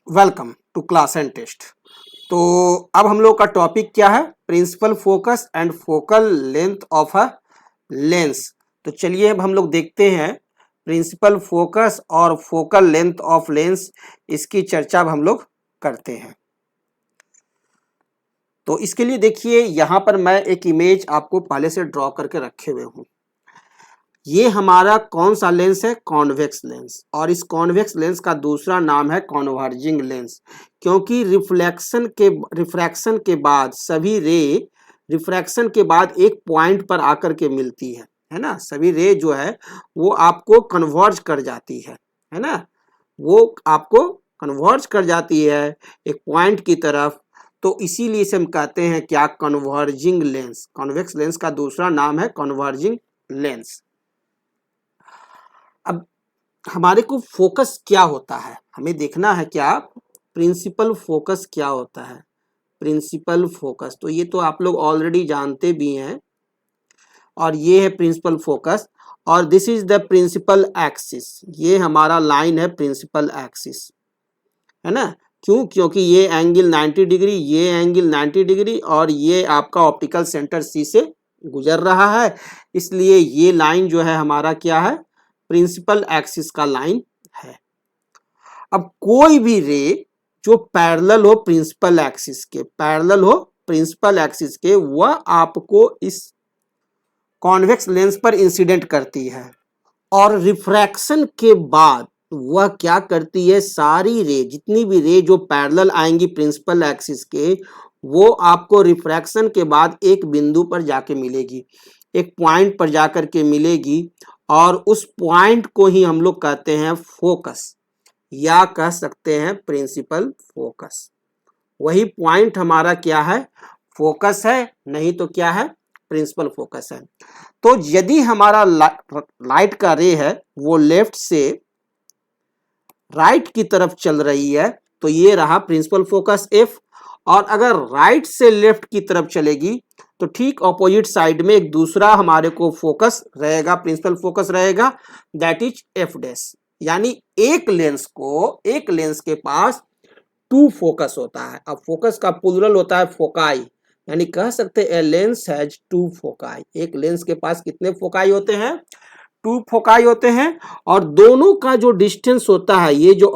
Welcome to class and test. तो अब हम लोग का टॉपिक क्या है? Principal focus and focal length of a lens. तो चलिए अब हम लोग देखते हैं प्रिंसिपल फोकस और फोकल लेंथ ऑफ लेंस, इसकी चर्चा अब हम लोग करते हैं। तो इसके लिए देखिए यहाँ पर मैं एक इमेज आपको पहले से ड्रॉ करके रखे हुए हूँ। ये हमारा कौन सा लेंस है? Convex lens. और इस कॉन्वेक्स लेंस का दूसरा नाम है कॉन्वर्जिंग लेंस, क्योंकि रिफ्रैक्शन के बाद सभी रे रिफ्रैक्शन के बाद एक पॉइंट पर आकर के मिलती है ना। सभी रे जो है वो आपको कन्वर्ज कर जाती है ना। वो आपको कन्वर्ज कर जाती है एक पॉइंट की तरफ। तो इसीलिए इसे हम कहते हैं क्या? Converging lens. कॉन्वेक्स लेंस का दूसरा नाम है कन्वर्जिंग लेंस। अब हमारे को फोकस क्या होता है, हमें देखना है क्या? प्रिंसिपल फोकस क्या होता है? प्रिंसिपल फोकस तो ये तो आप लोग ऑलरेडी जानते भी हैं। और ये है प्रिंसिपल फोकस, और this is the principal axis. ये हमारा लाइन है प्रिंसिपल एक्सिस, है ना। क्यों? क्योंकि ये एंगल 90 डिग्री, ये एंगल 90 डिग्री, और ये आपका ऑप्टिकल सेंटर सी से गुजर रहा है। इसलिए ये लाइन जो है हमारा क्या है? प्रिंसिपल एक्सिस का लाइन है। अब कोई भी रे जो पैरेलल हो प्रिंसिपल एक्सिस के, पैरेलल हो प्रिंसिपल एक्सिस के, वह आपको इस कॉन्वेक्स लेंस पर इंसिडेंट करती है। और रिफ्रैक्शन के बाद वह क्या करती है? सारी रे, जितनी भी रे जो पैरेलल आएंगी प्रिंसिपल एक्सिस के, वो आपको रिफ्रैक्शन के बाद एक बिंदु पर जाके मिलेगी, एक पॉइंट पर जाकर के मिलेगी। और उस पॉइंट को ही हम लोग कहते हैं फोकस, या कह सकते हैं प्रिंसिपल फोकस। वही पॉइंट हमारा क्या है? फोकस है, नहीं तो क्या है? प्रिंसिपल फोकस है। तो यदि हमारा लाइट का रे है वो लेफ्ट से राइट की तरफ चल रही है, तो ये रहा प्रिंसिपल फोकस एफ। और अगर राइट से लेफ्ट की तरफ चलेगी तो ठीक ऑपोजिट साइड में एक दूसरा हमारे को फोकस रहेगा, प्रिंसिपल फोकस रहेगा, दैट इज एफ डैश। यानी एक लेंस के पास टू फोकस होता है। अब फोकस का प्लूरल होता है फोकाई, यानी कह सकते हैं लेंस हैज टू फोकाई। एक लेंस के पास कितने फोकाई होते हैं? टू फोकाई होते हैं। और दोनों का जो डिस्टेंस होता है, ये जो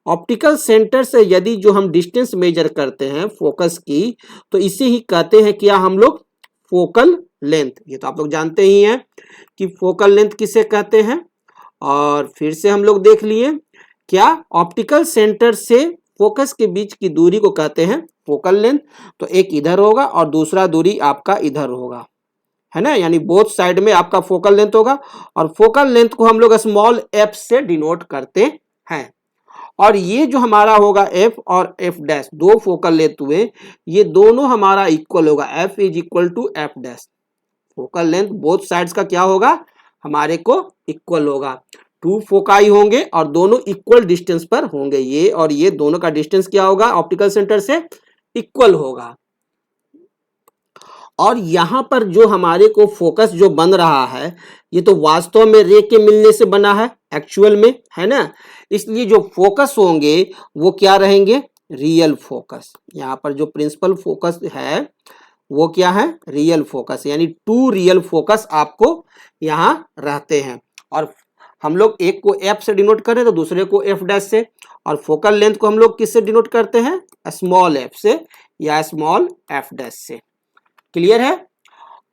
ऑप्टिकल सेंटर से यदि जो हम डिस्टेंस मेजर करते हैं फोकस की, तो इसे ही कहते हैं क्या हम लोग? Focal length. ये तो आप लोग जानते ही हैं कि फोकल लेंथ किसे कहते हैं। और फिर से हम लोग देख लिए क्या? ऑप्टिकल सेंटर से फोकस के बीच की दूरी को कहते हैं फोकल लेंथ। तो एक इधर होगा और दूसरा दूरी आपका इधर होगा, है ना। यानी बोथ साइड में आपका फोकल लेंथ होगा। और फोकल लेंथ को हम लोग स्मॉल एफ से डिनोट करते हैं। और ये जो हमारा होगा एफ और एफ डैश, दो फोकल लेंथ हुए, ये दोनों हमारा इक्वल होगा। F is equal to F dash. Focal length both sides का क्या होगा? हमारे को इक्वल होगा। टू फोकाई होंगे और दोनों इक्वल डिस्टेंस पर होंगे। ये और ये दोनों का डिस्टेंस क्या होगा? ऑप्टिकल सेंटर से इक्वल होगा। और यहां पर जो हमारे को फोकस जो बन रहा है, ये तो वास्तव में रे के मिलने से बना है एक्चुअल में, है ना। इसलिए जो फोकस होंगे वो क्या रहेंगे? Real focus. यहाँ पर जो प्रिंसिपल फोकस है वो क्या है? Real focus. यानी टू रियल फोकस आपको यहाँ रहते हैं। और हम लोग एक को एफ से डिनोट करें तो दूसरे को एफ डैश से। और फोकल लेंथ को हम लोग किससे डिनोट करते हैं? स्मॉल एफ से या स्मॉल एफ डैश से। क्लियर है।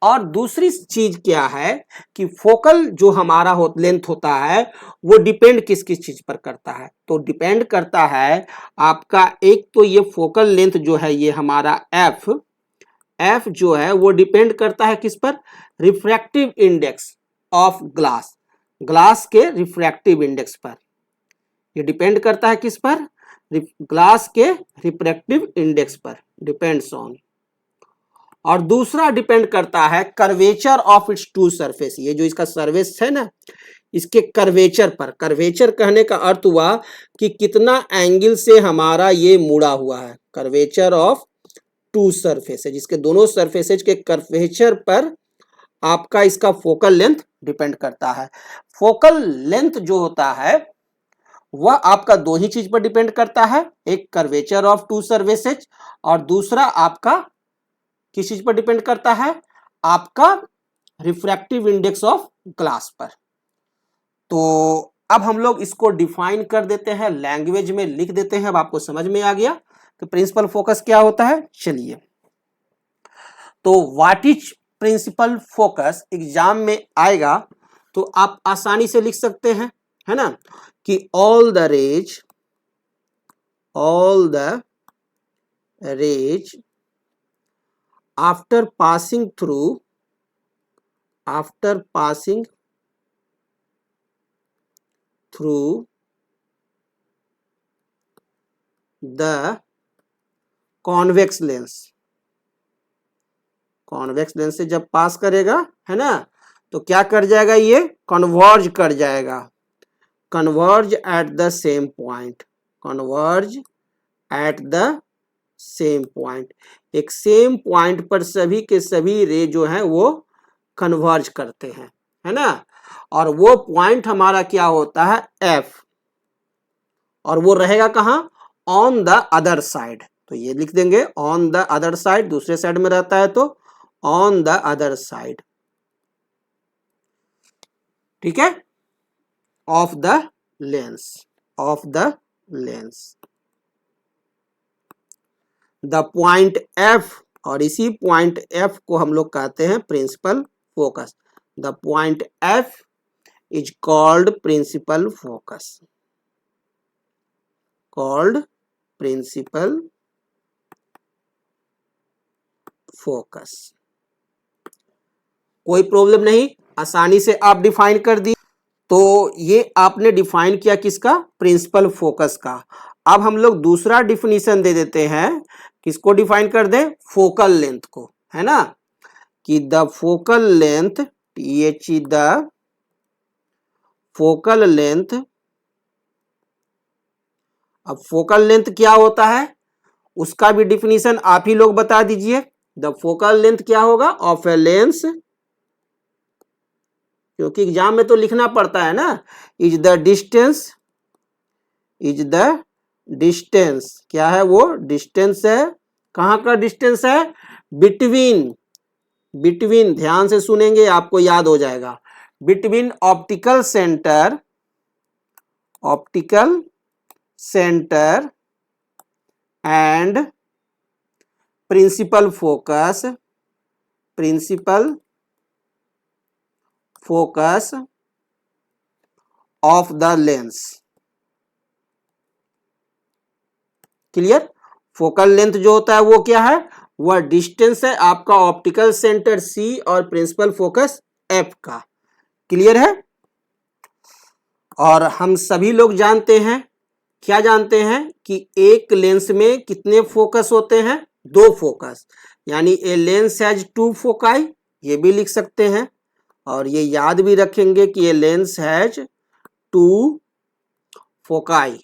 और दूसरी चीज क्या है कि फोकल जो हमारा लेंथ होता है वो डिपेंड किस किस चीज पर करता है? तो डिपेंड करता है आपका, एक तो ये फोकल लेंथ जो है ये हमारा एफ जो है वो डिपेंड करता है किस पर? रिफ्रैक्टिव इंडेक्स ऑफ ग्लास के रिफ्रैक्टिव इंडेक्स पर। ये डिपेंड करता है किस पर? ग्लास के रिफ्रैक्टिव इंडेक्स पर डिपेंड्स ऑन। और दूसरा डिपेंड करता है curvature of its two surface. ये जो इसका सरफेस है ना, इसके कर्वेचर पर। कर्वेचर कहने का अर्थ हुआ कि कितना एंगल से हमारा ये मुड़ा हुआ है। कर्वेचर ऑफ टू सरफेस है, जिसके दोनों सरफेसेज के कर्वेचर पर आपका इसका फोकल लेंथ डिपेंड करता है। फोकल लेंथ जो होता है वह आपका दो ही चीज पर डिपेंड करता है, एक कर्वेचर ऑफ टू सरफेसेज और दूसरा आपका किस चीज पर डिपेंड करता है, आपका रिफ्रैक्टिव इंडेक्स ऑफ ग्लास पर। तो अब हम लोग इसको डिफाइन कर देते हैं, लैंग्वेज में लिख देते हैं। अब आपको समझ में आ गया कि प्रिंसिपल फोकस क्या होता है। चलिए, तो what is principal focus exam में आएगा तो आप आसानी से लिख सकते हैं, है ना, कि all the raise after passing through the convex lens से जब पास करेगा, है ना, तो क्या कर जाएगा, ये कन्वर्ज कर जाएगा, converge at the same point, एक सेम पॉइंट पर सभी के सभी रे जो है वो कन्वर्ज करते हैं, है ना, और वो पॉइंट हमारा क्या होता है, एफ, और वो रहेगा कहां, ऑन द अदर साइड। तो ये लिख देंगे ऑन द अदर साइड, दूसरे साइड में रहता है तो ऑन द अदर साइड, ठीक है, of the lens the point F, और इसी पॉइंट एफ को हम लोग कहते हैं principal focus. The point F is called principal focus. कोई प्रॉब्लम नहीं, आसानी से आप डिफाइन कर दी। तो ये आपने डिफाइन किया किसका, प्रिंसिपल फोकस का। अब हम लोग दूसरा डिफिनीशन दे देते हैं, किसको डिफाइन कर दें, फोकल लेंथ को, है ना, कि the focal length, the focal length. अब फोकल लेंथ क्या होता है उसका भी डिफिनीशन आप ही लोग बता दीजिए। द फोकल लेंथ क्या होगा, ऑफ ए लेंस, क्योंकि एग्जाम में तो लिखना पड़ता है ना, इज द डिस्टेंस, क्या है वो, डिस्टेंस है, कहां का डिस्टेंस है, बिटवीन, ध्यान से सुनेंगे आपको याद हो जाएगा, between optical centre and principal focus of the lens. Clear, focal length जो होता है वो क्या है, वह डिस्टेंस है आपका ऑप्टिकल सेंटर सी और प्रिंसिपल फोकस एफ का। क्लियर है। और हम सभी लोग जानते हैं, क्या जानते हैं, कि एक लेंस में कितने फोकस होते हैं, दो फोकस, यानी a lens has two foci, ये भी लिख सकते हैं। और ये याद भी रखेंगे कि ये lens has two foci,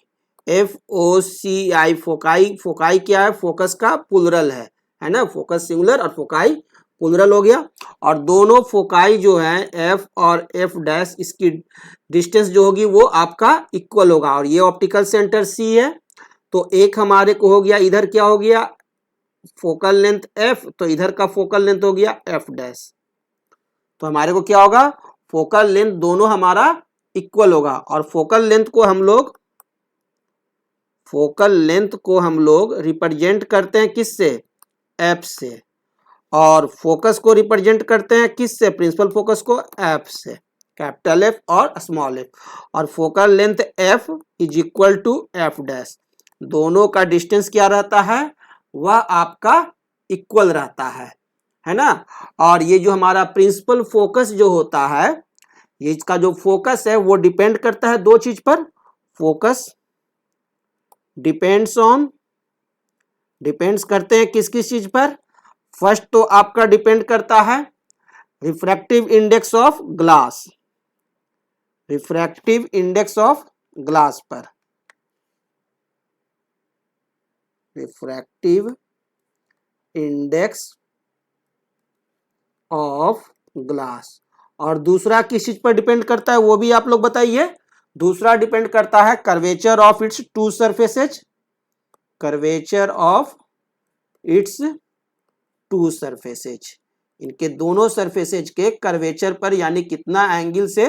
FOCI, foci क्या है, फोकस का प्लुरल है ना, फोकस सिंगुलर और फोकाई प्लुरल हो गया। और दोनों फोकाई जो है F और F डैश, इसकी डिस्टेंस जो होगी वो आपका इक्वल होगा। और ये ऑप्टिकल सेंटर C है, तो एक हमारे को हो गया, इधर क्या हो गया, फोकल लेंथ F, तो इधर का फोकल लेंथ हो गया F डैश। तो हमारे को क्या होगा, फोकल लेंथ दोनों हमारा इक्वल होगा। और फोकल लेंथ को हम लोग रिप्रेजेंट करते हैं किससे, F से, और फोकस को रिप्रेजेंट करते हैं किससे, प्रिंसिपल फोकस को F से, कैपिटल F और स्मॉल f। और focal length F is equal to F dash, दोनों का डिस्टेंस क्या रहता है, वह आपका इक्वल रहता है ना। और ये जो हमारा प्रिंसिपल फोकस जो होता है, ये इसका जो फोकस है वो डिपेंड करता है दो चीज पर, फोकस डिपेंड्स करते हैं किस किस चीज पर। फर्स्ट तो आपका डिपेंड करता है रिफ्रैक्टिव इंडेक्स ऑफ ग्लास, पर, रिफ्रैक्टिव इंडेक्स ऑफ ग्लास। और दूसरा किस चीज पर डिपेंड करता है वो भी आप लोग बताइए, दूसरा डिपेंड करता है curvature of its two surfaces, curvature of its two surfaces, इनके दोनों सरफेसेज के कर्वेचर पर, यानी कितना एंगल से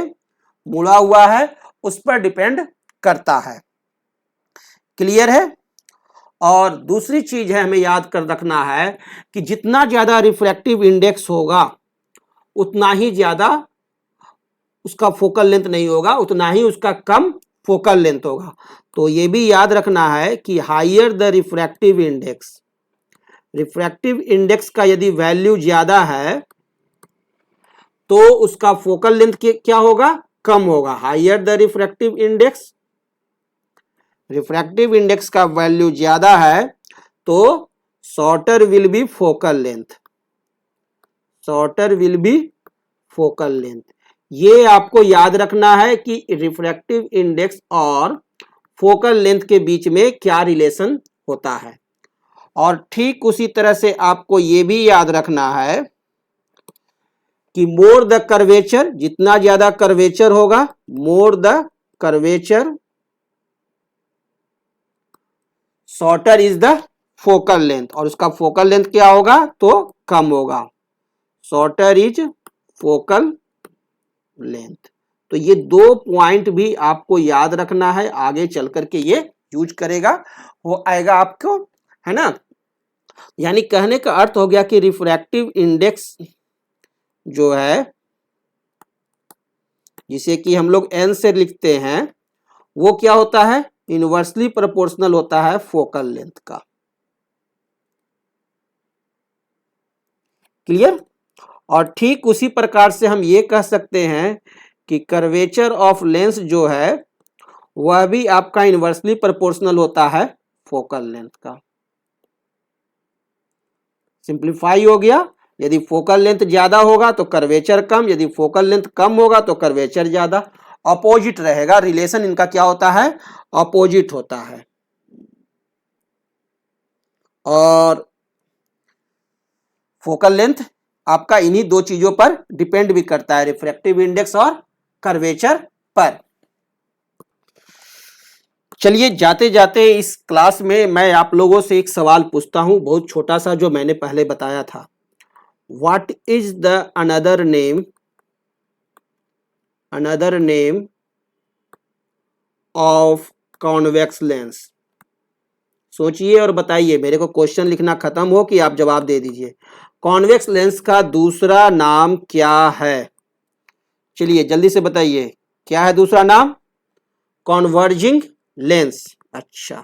मुड़ा हुआ है उस पर डिपेंड करता है। क्लियर है? और दूसरी चीज है हमें याद कर रखना है कि जितना ज्यादा रिफ्रैक्टिव इंडेक्स होगा उतना ही ज्यादा उसका फोकल लेंथ नहीं होगा, उतना ही उसका कम फोकल लेंथ होगा। तो ये भी याद रखना है कि higher the refractive index, refractive index का यदि वैल्यू ज्यादा है तो उसका फोकल लेंथ क्या होगा? कम होगा। Higher the refractive index, refractive index का वैल्यू ज्यादा है तो shorter will be focal length, shorter will be focal length. ये आपको याद रखना है कि रिफ्रैक्टिव इंडेक्स और फोकल लेंथ के बीच में क्या रिलेशन होता है। और ठीक उसी तरह से आपको ये भी याद रखना है कि मोर द कर्वेचर, जितना ज्यादा कर्वेचर होगा, more the curvature shorter is the focal length, और उसका फोकल लेंथ क्या होगा? तो कम होगा। Shorter is focal length. तो ये दो पॉइंट भी आपको याद रखना है, आगे चल करके ये यूज करेगा वो आएगा आपको, है ना। यानी कहने का अर्थ हो गया कि रिफ्रैक्टिव इंडेक्स जो है, जिसे कि हम लोग एन से लिखते हैं, वो क्या होता है? इनवर्सली प्रोपोर्शनल होता है फोकल लेंथ का। क्लियर? और ठीक उसी प्रकार से हम ये कह सकते हैं कि कर्वेचर ऑफ लेंस जो है वह भी आपका इनवर्सली प्रोपोर्शनल होता है फोकल लेंथ का। सिंप्लीफाई हो गया। यदि फोकल लेंथ ज्यादा होगा तो कर्वेचर कम, यदि फोकल लेंथ कम होगा तो कर्वेचर ज्यादा। अपोजिट रहेगा, रिलेशन इनका क्या होता है? अपोजिट होता है। और फोकल लेंथ आपका इन्हीं दो चीजों पर डिपेंड भी करता है, रिफ्रैक्टिव इंडेक्स और कर्वेचर पर। चलिए जाते जाते इस क्लास में मैं आप लोगों से एक सवाल पूछता हूं, बहुत छोटा सा, जो मैंने पहले बताया था। What is the another name of convex lens? सोचिए और बताइए, मेरे को क्वेश्चन लिखना खत्म हो कि आप जवाब दे दीजिए। कॉन्वेक्स लेंस का दूसरा नाम क्या है? चलिए जल्दी से बताइए, क्या है दूसरा नाम? Converging lens. अच्छा,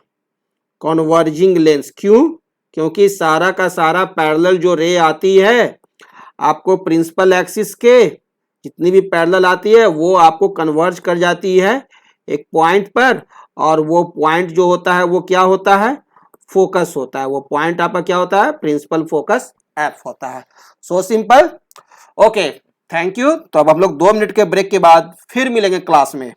कॉन्वर्जिंग लेंस। क्यों? क्योंकि सारा का सारा पैरेलल जो रे आती है आपको प्रिंसिपल एक्सिस के, जितनी भी पैरेलल आती है वो आपको कन्वर्ज कर जाती है एक पॉइंट पर, और वो पॉइंट जो होता है वो क्या होता है? फोकस होता है। वो पॉइंट आपका क्या होता है? प्रिंसिपल फोकस एफ होता है। So simple. Okay, thank you. तो अब हम लोग 2 मिनट के ब्रेक के बाद फिर मिलेंगे क्लास में।